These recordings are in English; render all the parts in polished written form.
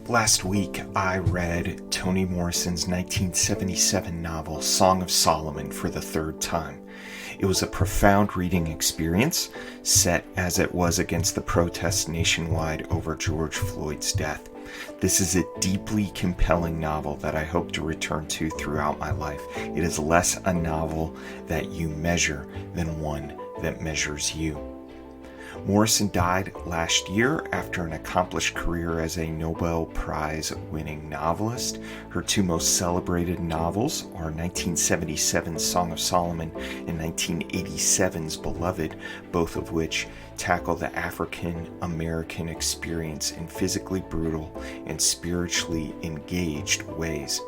Last week, I read Toni Morrison's 1977 novel, Song of Solomon, for the third time. It was a profound reading experience, set as it was against the protests nationwide over George Floyd's death. This is a deeply compelling novel that I hope to return to throughout my life. It is less a novel that you measure than one that measures you. Morrison died last year after an accomplished career as a Nobel Prize-winning novelist. Her two most celebrated novels are 1977's Song of Solomon and 1987's Beloved, both of which tackle the African-American experience in physically brutal and spiritually engaged ways.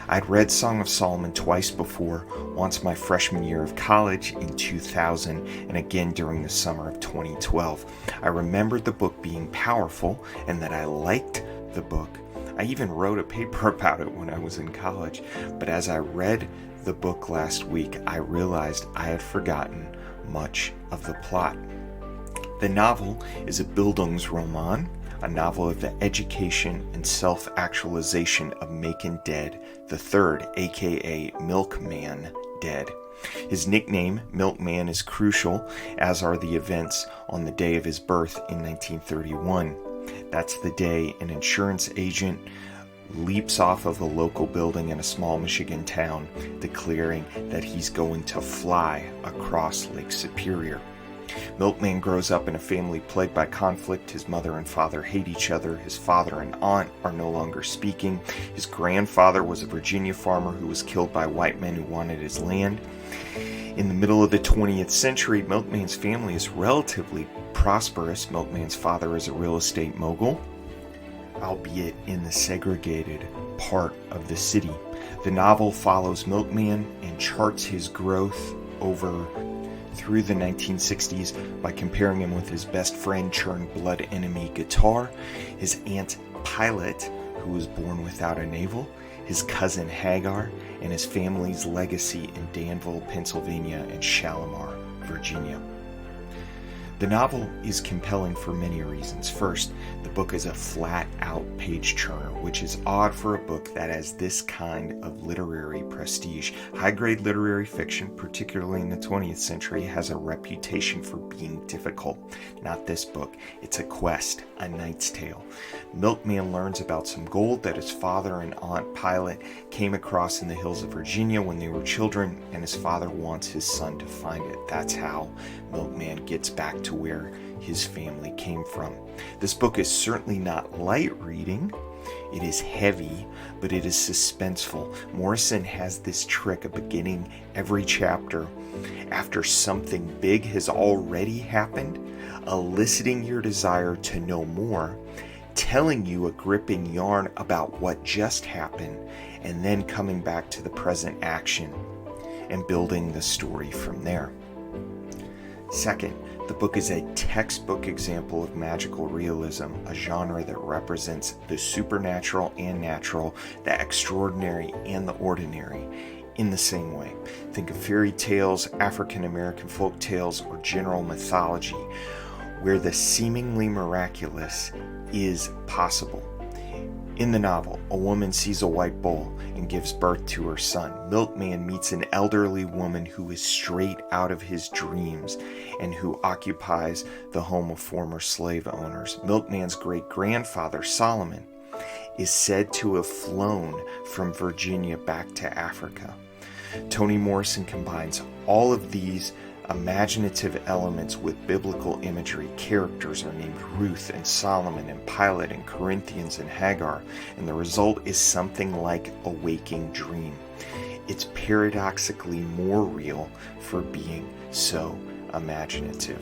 I'd read Song of Solomon twice before, once my freshman year of college in 2000 and again during the summer of 2012. I remembered the book being powerful and that I liked the book. I even wrote a paper about it when I was in college, but as I read the book last week, I realized I had forgotten much of the plot. The novel is a Bildungsroman, a novel of the education and self-actualization of Macon Dead III, aka Milkman Dead. His nickname, Milkman, is crucial, as are the events on the day of his birth in 1931. That's the day an insurance agent leaps off of a local building in a small Michigan town, declaring that he's going to fly across Lake Superior. Milkman grows up in a family plagued by conflict. His mother and father hate each other. His father and aunt are no longer speaking. His grandfather was a Virginia farmer who was killed by white men who wanted his land. In the middle of the 20th century, Milkman's family is relatively prosperous. Milkman's father is a real estate mogul, albeit in the segregated part of the city. The novel follows Milkman and charts his growth through the 1960s by comparing him with his best friend turned blood enemy Guitar, his aunt Pilot, who was born without a navel, his cousin Hagar, and his family's legacy in Danville, Pennsylvania, and Shalimar, Virginia. The novel is compelling for many reasons. First, the book is a flat-out page-turner, which is odd for a book that has this kind of literary prestige. High-grade literary fiction, particularly in the 20th century, has a reputation for being difficult. Not this book. It's a quest, a knight's tale. Milkman learns about some gold that his father and Aunt Pilot came across in the hills of Virginia when they were children, and his father wants his son to find it. That's how Milkman gets back to where his family came from. This book is certainly not light reading. It is heavy, but it is suspenseful. Morrison has this trick of beginning every chapter after something big has already happened, eliciting your desire to know more, telling you a gripping yarn about what just happened, and then coming back to the present action and building the story from there. Second, the book is a textbook example of magical realism, a genre that represents the supernatural and natural, the extraordinary and the ordinary, in the same way. Think of fairy tales, African American folk tales, or general mythology, where the seemingly miraculous is possible. In the novel, a woman sees a white bull and gives birth to her son. Milkman meets an elderly woman who is straight out of his dreams and who occupies the home of former slave owners. Milkman's great-grandfather, Solomon, is said to have flown from Virginia back to Africa. Toni Morrison combines all of these imaginative elements with biblical imagery. Characters are named Ruth and Solomon and Pilate and Corinthians and Hagar, and the result is something like a waking dream. It's paradoxically more real for being so imaginative.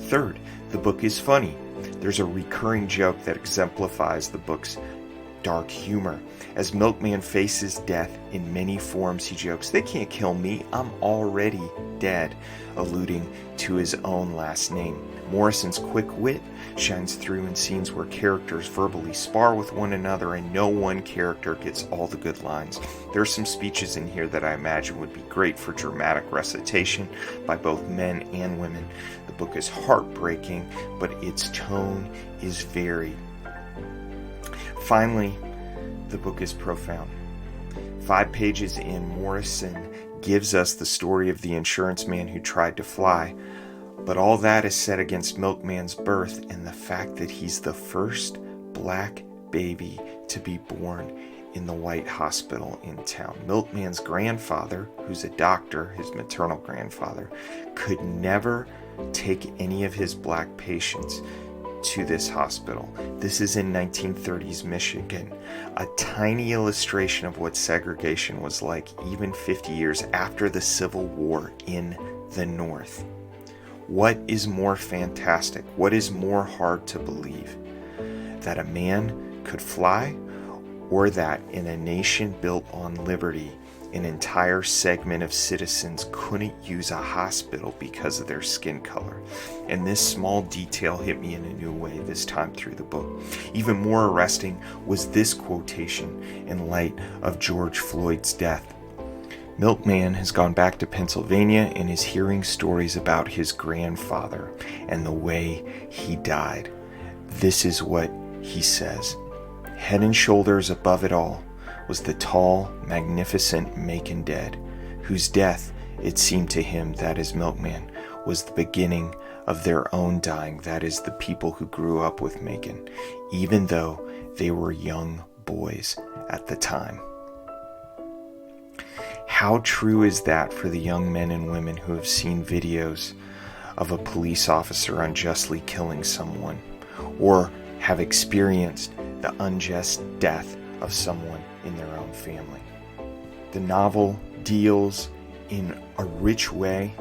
Third, the book is funny. There's a recurring joke that exemplifies the book's dark humor. As Milkman faces death in many forms, he jokes, "They can't kill me, I'm already dead," alluding to his own last name. Morrison's quick wit shines through in scenes where characters verbally spar with one another and no one character gets all the good lines. There are some speeches in here that I imagine would be great for dramatic recitation by both men and women. The book is heartbreaking, but its tone is varied. Finally, the book is profound. 5 pages in, Morrison gives us the story of the insurance man who tried to fly, but all that is set against Milkman's birth and the fact that he's the first black baby to be born in the white hospital in town. Milkman's grandfather, who's a doctor, his maternal grandfather, could never take any of his black patients to this hospital. This is in 1930s Michigan, a tiny illustration of what segregation was like even 50 years after the Civil War in the North. What is more fantastic? What is more hard to believe? That a man could fly, or that in a nation built on liberty, an entire segment of citizens couldn't use a hospital because of their skin color. And this small detail hit me in a new way this time through the book. Even more arresting was this quotation in light of George Floyd's death. Milkman has gone back to Pennsylvania and is hearing stories about his grandfather and the way he died. This is what he says. Head and shoulders above it all was the tall, magnificent Macon dead, whose death, it seemed to him, that is Milkman, was the beginning of their own dying, that is the people who grew up with Macon, even though they were young boys at the time. How true is that for the young men and women who have seen videos of a police officer unjustly killing someone, or have experienced the unjust death of someone in their own family? The novel deals in a rich way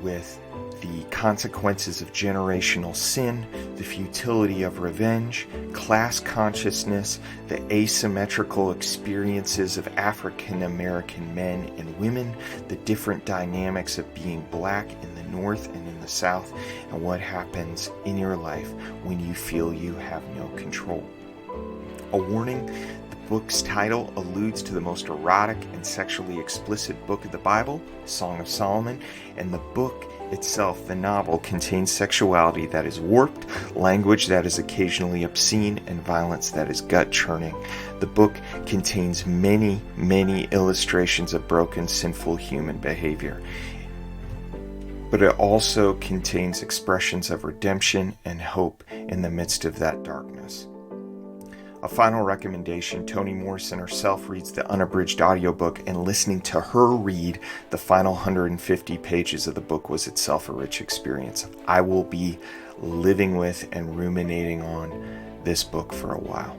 with the consequences of generational sin, the futility of revenge, class consciousness, the asymmetrical experiences of African American men and women, the different dynamics of being black in the North and in the South, and what happens in your life when you feel you have no control. A warning: the book's title alludes to the most erotic and sexually explicit book of the Bible, Song of Solomon, and the book itself, the novel, contains sexuality that is warped, language that is occasionally obscene, and violence that is gut-churning. The book contains many, many illustrations of broken, sinful human behavior, but it also contains expressions of redemption and hope in the midst of that darkness. A final recommendation: Toni Morrison herself reads the unabridged audiobook, and listening to her read the final 150 pages of the book was itself a rich experience. I will be living with and ruminating on this book for a while.